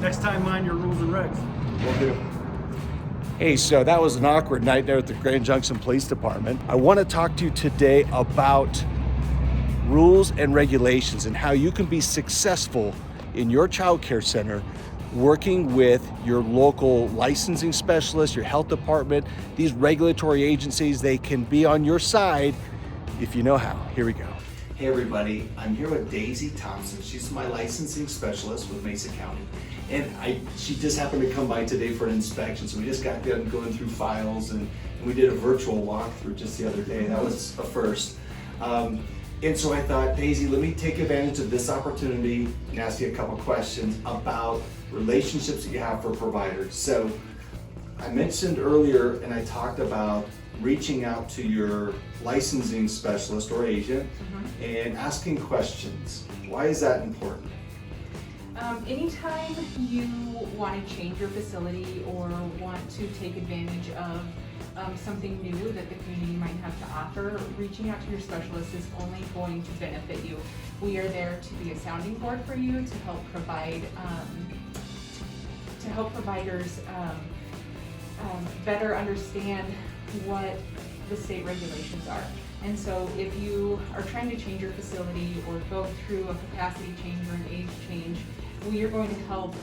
Next time, mind your rules and regs. Will do. Hey, so that was an awkward night there at the Grand Junction Police Department. I want to talk to you today about rules and regulations and how you can be successful in your child care center working with your local licensing specialist, your health department, these regulatory agencies. They can be on your side if you know how. Here we go. Hey everybody, I'm here with Daisy Thompson. She's my licensing specialist with Mesa County. And she just happened to come by today for an inspection, so we just got done going through files and we did a virtual walkthrough just the other day. That was a first. And so I thought, Daisy, let me take advantage of this opportunity and ask you a couple questions about relationships that you have for providers. So I mentioned earlier and I talked about reaching out to your licensing specialist or agent and asking questions. Why is that important? Anytime you want to change your facility or want to take advantage of something new that the community might have to offer, reaching out to your specialist is only going to benefit you. We are there to be a sounding board for you, to help provide, to help providers better understand what the state regulations are. And so if you are trying to change your facility or go through a capacity change or an age change, we are going to help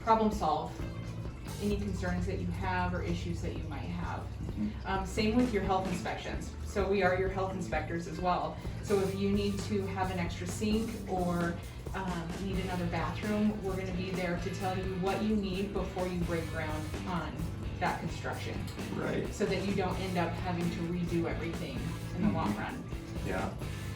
problem solve any concerns that you have or issues that you might have. Same with your health inspections. So we are your health inspectors as well. So if you need to have an extra sink or need another bathroom, we're going to be there to tell you what you need before you break ground on that construction. Right. So that you don't end up having to redo everything in the long run. Yeah.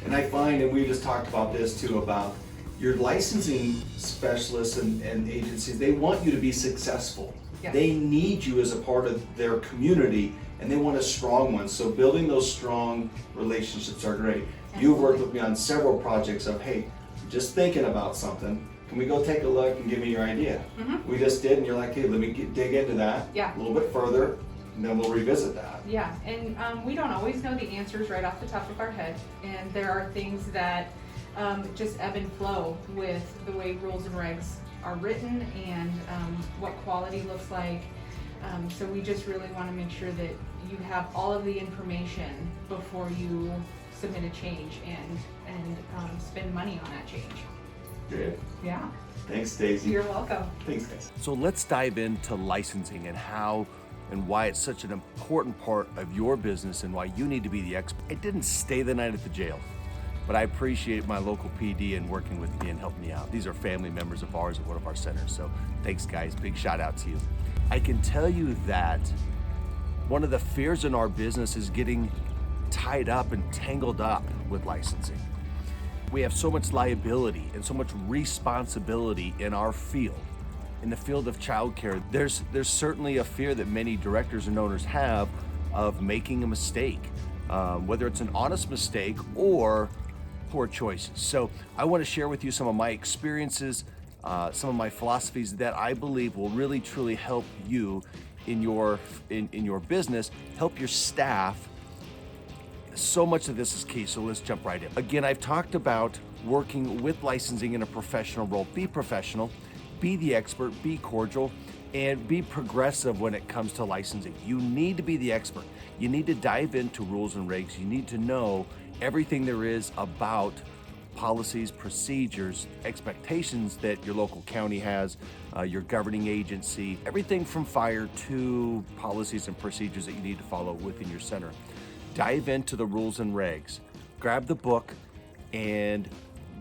And I find, and we just talked about this too, about your licensing specialists and agencies, they want you to be successful. Yes. They need you as a part of their community and they want a strong one. So building those strong relationships are great. Absolutely. You've worked with me on several projects of, hey, just thinking about something. Can we go take a look and give me your idea? We just did, and you're like, hey, let me dig into that a little bit further, and then we'll revisit that. Yeah, and we don't always know the answers right off the top of our head, and there are things that just ebb and flow with the way rules and regs are written and what quality looks like. So we just really want to make sure that you have all of the information before you submit a change and spend money on that change. Good. Yeah. Thanks, Daisy. You're welcome. Thanks, guys. So let's dive into licensing and how and why it's such an important part of your business and why you need to be the expert. I didn't stay the night at the jail, but I appreciate my local PD and working with me and helping me out. These are family members of ours at one of our centers, so thanks guys, big shout out to you. I can tell you that one of the fears in our business is getting tied up and tangled up with licensing. We have so much liability and so much responsibility in our field. In the field of childcare, there's certainly a fear that many directors and owners have of making a mistake, whether it's an honest mistake or poor choices. So I want to share with you some of my experiences, some of my philosophies that I believe will really truly help you in your business, help your staff. So much of this is key, so let's jump right in. Again, I've talked about working with licensing in a professional role. Be professional, be the expert, be cordial, and be progressive when it comes to licensing. You need to be the expert. You need to dive into rules and regs. You need to know everything there is about policies, procedures, expectations that your local county has, your governing agency, everything from fire to policies and procedures that you need to follow within your center. Dive into the rules and regs. Grab the book and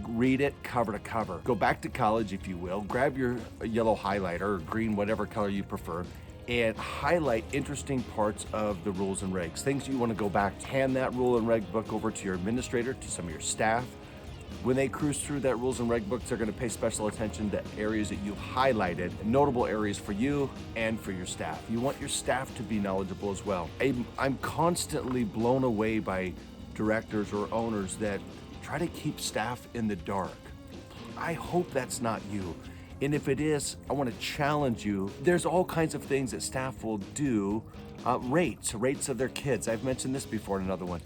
read it cover to cover. Go back to college, if you will. Grab your yellow highlighter or green, whatever color you prefer, and highlight interesting parts of the rules and regs. Things you want to go back, hand that rule and reg book over to your administrator, to some of your staff. When they cruise through that rules and reg books, they're going to pay special attention to areas that you've highlighted, notable areas for you and for your staff. You want your staff to be knowledgeable as well. I'm constantly blown away by directors or owners that try to keep staff in the dark. I hope that's not you. And if it is, I want to challenge you. There's all kinds of things that staff will do. Rates of their kids. I've mentioned this before in another one.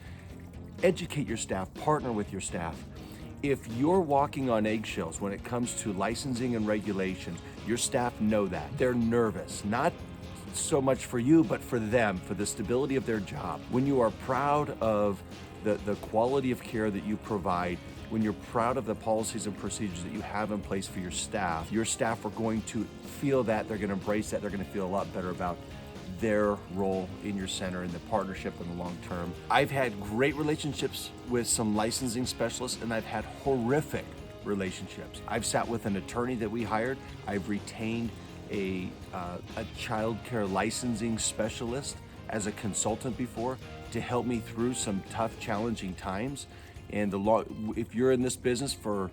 Educate your staff, partner with your staff. If you're walking on eggshells when it comes to licensing and regulation, your staff know that. They're nervous, not so much for you, but for them, for the stability of their job. When you are proud of the quality of care that you provide, when you're proud of the policies and procedures that you have in place for your staff are going to feel that, they're going to embrace that, they're going to feel a lot better about their role in your center and the partnership in the long term. I've had great relationships with some licensing specialists, and I've had horrific relationships. I've sat with an attorney that we hired. I've retained a child care licensing specialist as a consultant before to help me through some tough, challenging times. And if you're in this business for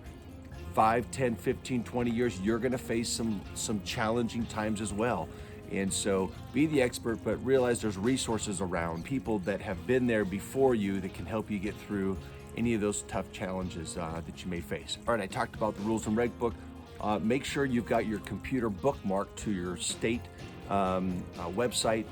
5, 10, 15, 20 years, you're gonna face some challenging times as well. And so be the expert, but realize there's resources around, people that have been there before you that can help you get through any of those tough challenges that you may face. All right, I talked about the rules and reg book. Make sure you've got your computer bookmarked to your state website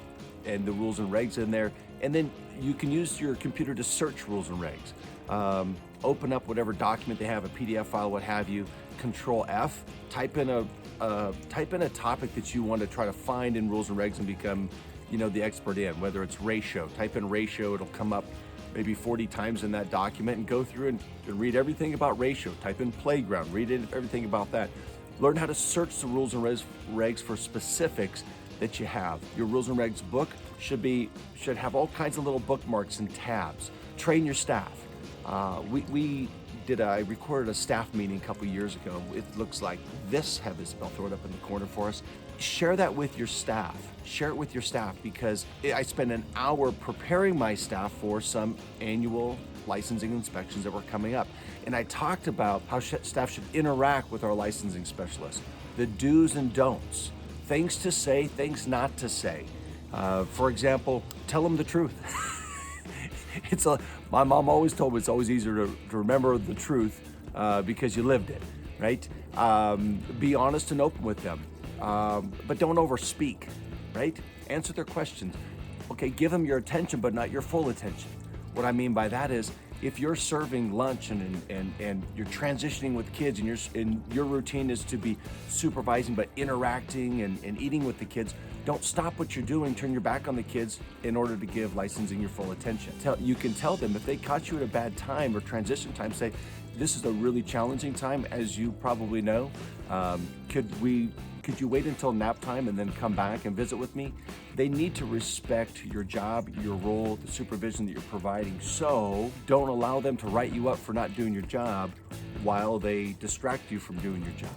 and the rules and regs in there. And then you can use your computer to search rules and regs. Open up whatever document they have, a PDF file, what have you. Control F, type in a topic that you want to try to find in rules and regs and become, the expert in, whether it's ratio. Type in ratio, it'll come up maybe 40 times in that document, and go through and read everything about ratio. Type in playground, read everything about that. Learn how to search the rules and regs for specifics that you have. Your rules and regs book should have all kinds of little bookmarks and tabs. Train your staff. I recorded a staff meeting a couple years ago. It looks like this, have Isabel throw it up in the corner for us. Share that with your staff. Share it with your staff, because I spend an hour preparing my staff for some annual licensing inspections that were coming up. And I talked about how staff should interact with our licensing specialists, the do's and don'ts, things to say, things not to say. For example, tell them the truth. My mom always told me it's always easier to remember the truth because you lived it, right? Be honest and open with them, but don't overspeak, right? Answer their questions. Okay, give them your attention, but not your full attention. What I mean by that is, if you're serving lunch and you're transitioning with kids and your routine is to be supervising but interacting and eating with the kids, don't stop what you're doing, turn your back on the kids in order to give licensing your full attention. You can tell them if they caught you at a bad time or transition time, say, this is a really challenging time, as you probably know. Could you wait until nap time and then come back and visit with me? They need to respect your job, your role, the supervision that you're providing. So don't allow them to write you up for not doing your job while they distract you from doing your job.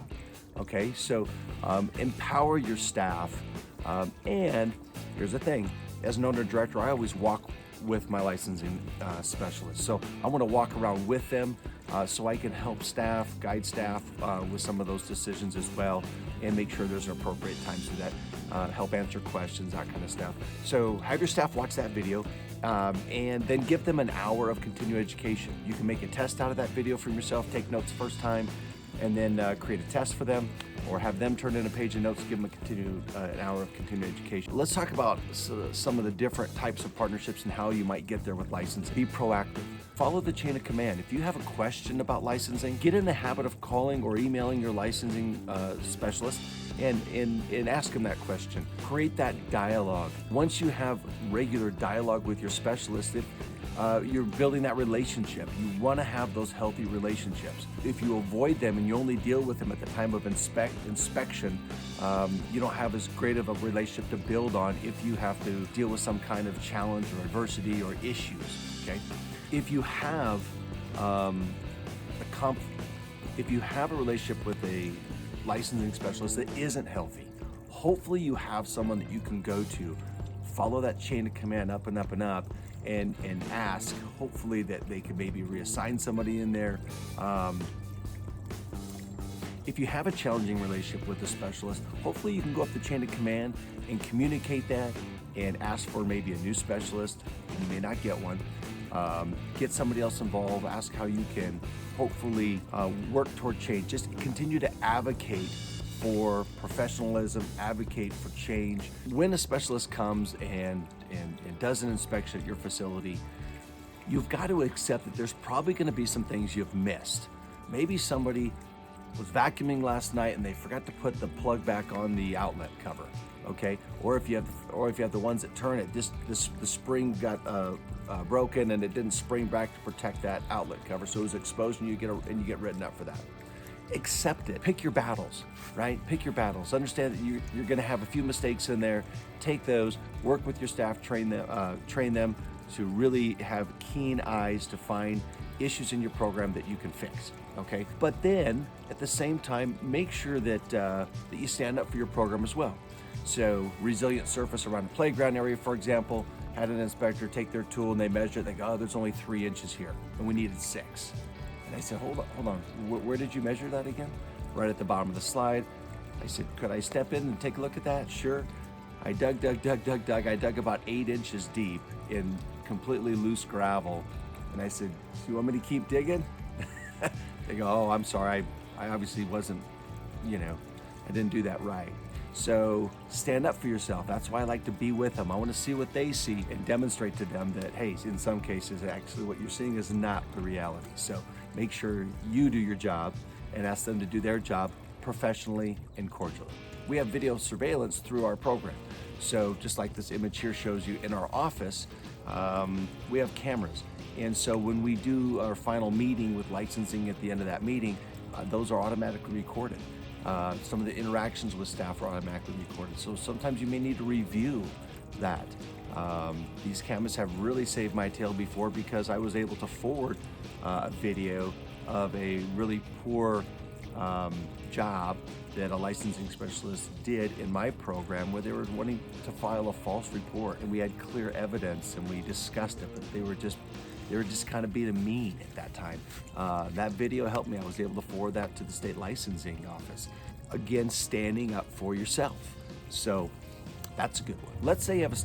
Okay, so empower your staff. And here's the thing, as an owner director, I always walk with my licensing specialist. So I want to walk around with them so I can help staff, guide staff with some of those decisions as well, and make sure there's an appropriate time to that, help answer questions, that kind of stuff. So have your staff watch that video and then give them an hour of continuing education. You can make a test out of that video for yourself, take notes first time, and then create a test for them, or have them turn in a page of notes, give them an hour of continuing education. Let's talk about some of the different types of partnerships and how you might get there with licensing. Be proactive. Follow the chain of command. If you have a question about licensing, get in the habit of calling or emailing your licensing specialist and ask them that question. Create that dialogue. Once you have regular dialogue with your specialist, you're building that relationship. You want to have those healthy relationships. If you avoid them and you only deal with them at the time of inspection, you don't have as great of a relationship to build on if you have to deal with some kind of challenge or adversity or issues. Okay, if you have a relationship with a licensing specialist that isn't healthy, hopefully you have someone that you can go to, follow that chain of command up and up and up, and ask, hopefully, that they can maybe reassign somebody in there. If you have a challenging relationship with a specialist, hopefully you can go up the chain of command and communicate that and ask for maybe a new specialist. You may not get one. Get somebody else involved, ask how you can hopefully work toward change. Just continue to advocate for professionalism, advocate for change. When a specialist comes and does an inspection at your facility, you've got to accept that there's probably going to be some things you've missed. Maybe somebody was vacuuming last night and they forgot to put the plug back on the outlet cover, okay? Or if you have the ones that turn it, the spring got broken and it didn't spring back to protect that outlet cover, so it was exposed, and you get written up for that. Accept it. Pick your battles, right? Pick your battles. Understand that you're going to have a few mistakes in there. Take those. Work with your staff. Train them to really have keen eyes to find issues in your program that you can fix. Okay. But then at the same time, make sure that you stand up for your program as well. So resilient surface around the playground area, for example, had an inspector take their tool and they measured. They go, oh, there's only 3 inches here, and we needed 6. And I said, hold on, where did you measure that again? Right at the bottom of the slide. I said, could I step in and take a look at that? Sure. I dug. I dug about 8 inches deep in completely loose gravel. And I said, do you want me to keep digging? They go, oh, I'm sorry. I obviously wasn't, I didn't do that right. So stand up for yourself. That's why I like to be with them. I want to see what they see and demonstrate to them that, hey, in some cases, actually what you're seeing is not the reality. So make sure you do your job and ask them to do their job professionally and cordially. We have video surveillance through our program. So just like this image here shows you in our office, we have cameras. And so when we do our final meeting with licensing at the end of that meeting, those are automatically recorded. Some of the interactions with staff are automatically recorded. So sometimes you may need to review that. These cameras have really saved my tail before, because I was able to forward a video of a really poor job that a licensing specialist did in my program, where they were wanting to file a false report, and we had clear evidence and we discussed it, but they were just kind of being mean at that time. That video helped me. I was able to forward that to the state licensing office. Again, standing up for yourself. So that's a good one. Let's say you have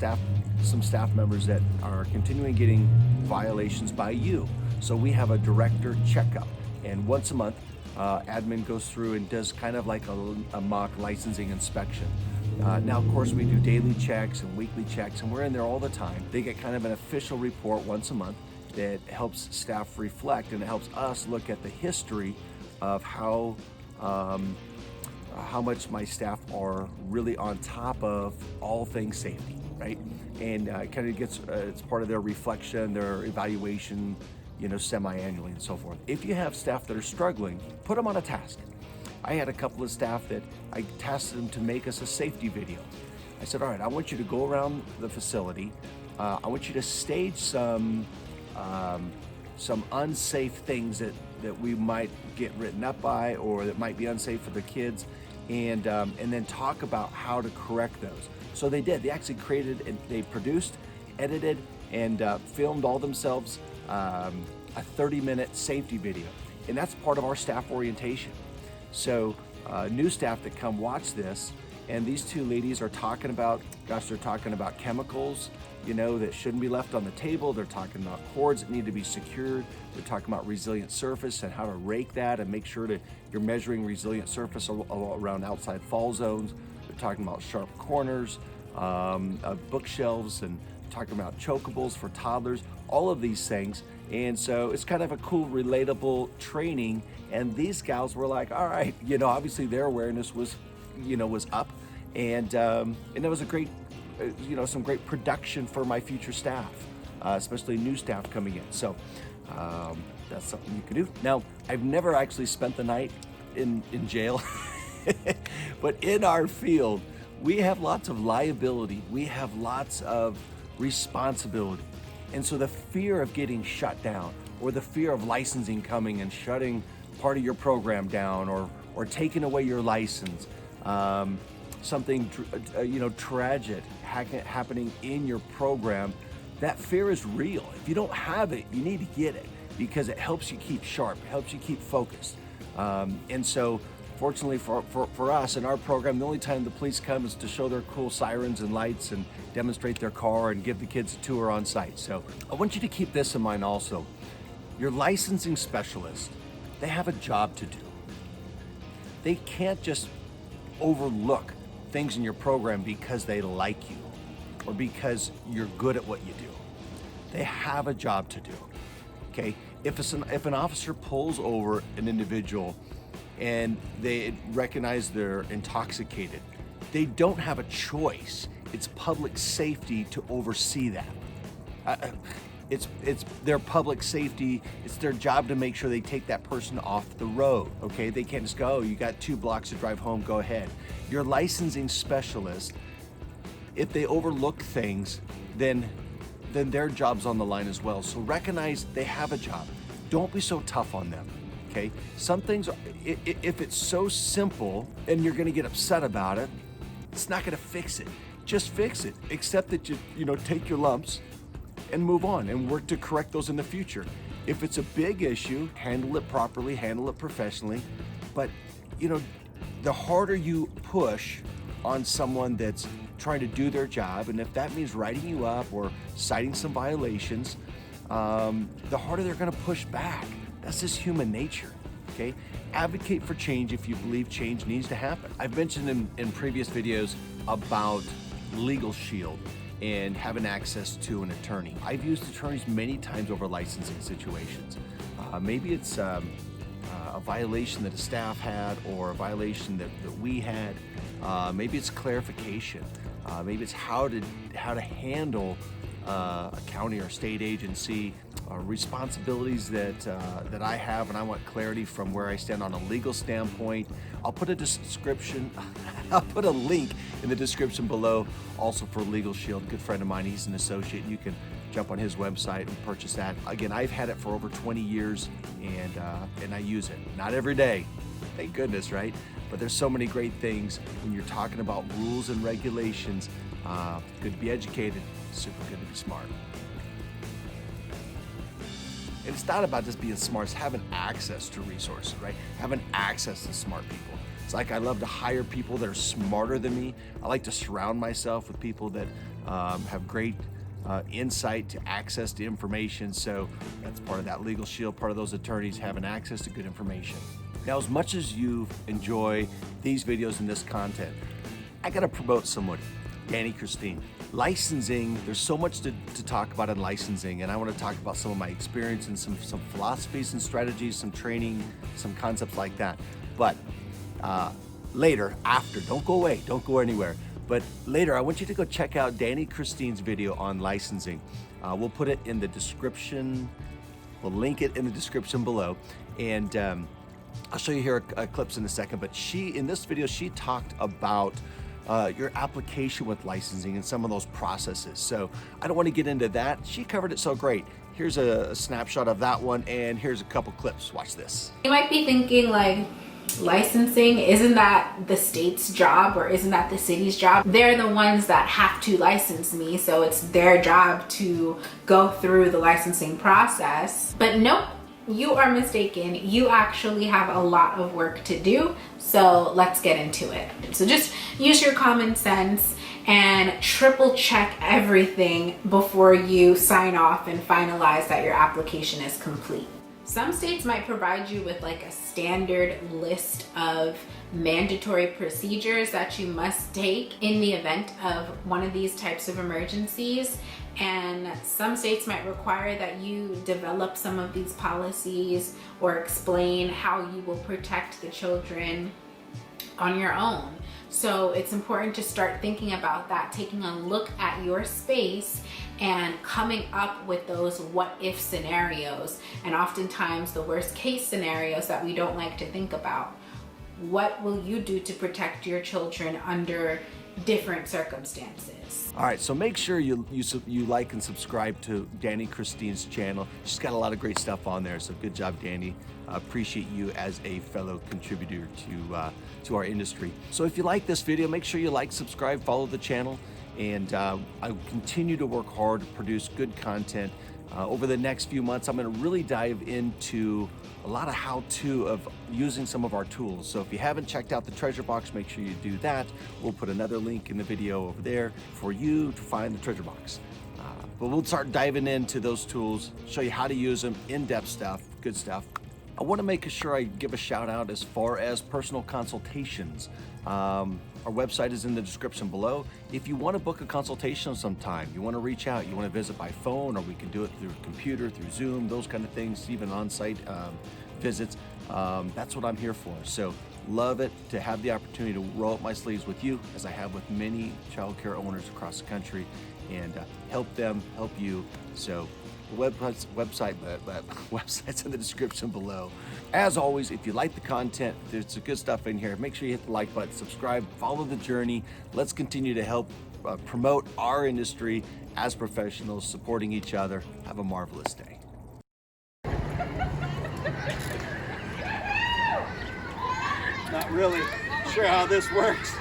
some staff members that are continuing getting violations by you. So we have a director checkup, and once a month, admin goes through and does kind of like a mock licensing inspection. Now, of course, we do daily checks and weekly checks, and we're in there all the time. They get kind of an official report once a month that helps staff reflect, and it helps us look at the history of how much my staff are really on top of all things safety, right? And kind of gets, it's part of their reflection, their evaluation, semi-annually and so forth. If you have staff that are struggling, put them on a task. I had a couple of staff that I tasked them to make us a safety video. I said, all right, I want you to go around the facility. I want you to stage some unsafe things that we might get written up by, or that might be unsafe for the kids, and then talk about how to correct those. So they did. They actually created and they produced, edited, and filmed all themselves a 30-minute safety video, and that's part of our staff orientation. So new staff that come watch this, and these two ladies are talking about, they're talking about chemicals, that shouldn't be left on the table. They're talking about cords that need to be secured. They're talking about resilient surface and how to rake that and make sure that you're measuring resilient surface around outside fall zones. They're talking about sharp corners, bookshelves, and talking about chokables for toddlers, all of these things. And so it's kind of a cool, relatable training. And these gals were like, all right, obviously their awareness was up. And it was a great, some great production for my future staff, especially new staff coming in. So that's something you can do. Now, I've never actually spent the night in jail, but in our field, we have lots of liability. We have lots of responsibility. And so the fear of getting shut down, or the fear of licensing coming and shutting part of your program down, or taking away your license, something tragic happening in your program, that fear is real. If you don't have it, you need to get it, because it helps you keep sharp, it helps you keep focused. And so fortunately for us in our program, the only time the police come is to show their cool sirens and lights and demonstrate their car and give the kids a tour on site. So I want you to keep this in mind also. Your licensing specialist, they have a job to do. They can't just overlook things in your program because they like you or because you're good at what you do. They have a job to do, okay? If an officer pulls over an individual and they recognize they're intoxicated, they don't have a choice. It's public safety to oversee that. It's their public safety. It's their job to make sure they take that person off the road, okay? They can't just go, oh, you got 2 blocks to drive home, go ahead. Your licensing specialist, if they overlook things, then their job's on the line as well. So recognize they have a job. Don't be so tough on them, okay? Some things, if it's so simple and you're gonna get upset about it, it's not gonna fix it. Just fix it. Accept that you know, take your lumps and move on and work to correct those in the future. If it's a big issue, handle it properly, handle it professionally. But, you know, the harder you push on someone that's trying to do their job, and if that means writing you up or citing some violations, the harder they're gonna push back. That's just human nature, okay? Advocate for change if you believe change needs to happen. I've mentioned in previous videos about Legal Shield and having access to an attorney. I've used attorneys many times over licensing situations. Maybe it's a violation that a staff had or a violation that we had. Maybe it's clarification. Maybe it's how to handle a county or state agency, responsibilities that I have, and I want clarity from where I stand on a legal standpoint. I'll put a description, I'll put a link in the description below also for Legal Shield. A good friend of mine, he's an associate. You can jump on his website and purchase that. Again, I've had it for over 20 years and I use it. Not every day, thank goodness, right? But there's so many great things when you're talking about rules and regulations. Good to be educated, super good to be smart. And it's not about just being smart, it's having access to resources, right? Having access to smart people. It's like I love to hire people that are smarter than me. I like to surround myself with people that have great insight to access to information. So that's part of that Legal Shield, part of those attorneys having access to good information. Now, as much as you enjoy these videos and this content, I gotta promote someone, Danny Christine. Licensing, there's so much to talk about in licensing, and I wanna talk about some of my experience and some philosophies and strategies, some training, some concepts like that. But later, after, don't go away, don't go anywhere. But later, I want you to go check out Danny Christine's video on licensing. We'll put it in the description, we'll link it in the description below. And I'll show you here clips in a second, but in this video, she talked about your application with licensing and some of those processes. So I don't want to get into that. She covered it so great. Here's a snapshot of that one, and here's a couple clips. Watch this. You might be thinking, like, licensing, isn't that the state's job or isn't that the city's job? They're the ones that have to license me, so it's their job to go through the licensing process. But nope, you are mistaken. You actually have a lot of work to do, so let's get into it. So just use your common sense and triple check everything before you sign off and finalize that your application is complete. Some states might provide you with like a standard list of mandatory procedures that you must take in the event of one of these types of emergencies. And some states might require that you develop some of these policies or explain how you will protect the children on your own. So it's important to start thinking about that, taking a look at your space and coming up with those what if scenarios, and oftentimes the worst case scenarios that we don't like to think about. What will you do to protect your children under different circumstances? All right, so make sure you like and subscribe to Danny Christine's channel. She's got a lot of great stuff on there, so good job, Danny. Appreciate you as a fellow contributor to our industry. So if you like this video, make sure you like, subscribe, follow the channel, and I continue to work hard to produce good content. Over the next few months, I'm going to really dive into a lot of how-to of using some of our tools. So if you haven't checked out the treasure box, make sure you do that. We'll put another link in the video over there for you to find the treasure box. But we'll start diving into those tools, show you how to use them, in-depth stuff, good stuff. I want to make sure I give a shout out as far as personal consultations. Our website is in the description below. If you want to book a consultation sometime, you want to reach out, you want to visit by phone, or we can do it through computer, through Zoom, those kind of things, even on-site visits, that's what I'm here for. So love it to have the opportunity to roll up my sleeves with you, as I have with many child care owners across the country, and help them, help you. So the website's in the description below. As always, if you like the content, there's some good stuff in here. Make sure you hit the like button, subscribe, follow the journey. Let's continue to help promote our industry as professionals, supporting each other. Have a marvelous day. Not really sure how this works.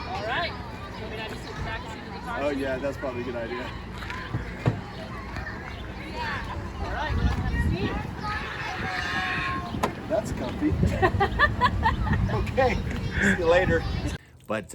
All right. So we now just sit back and see the car. Oh yeah, that's probably a good idea. All right. We'll have a seat. That's comfy. Okay, see you later. But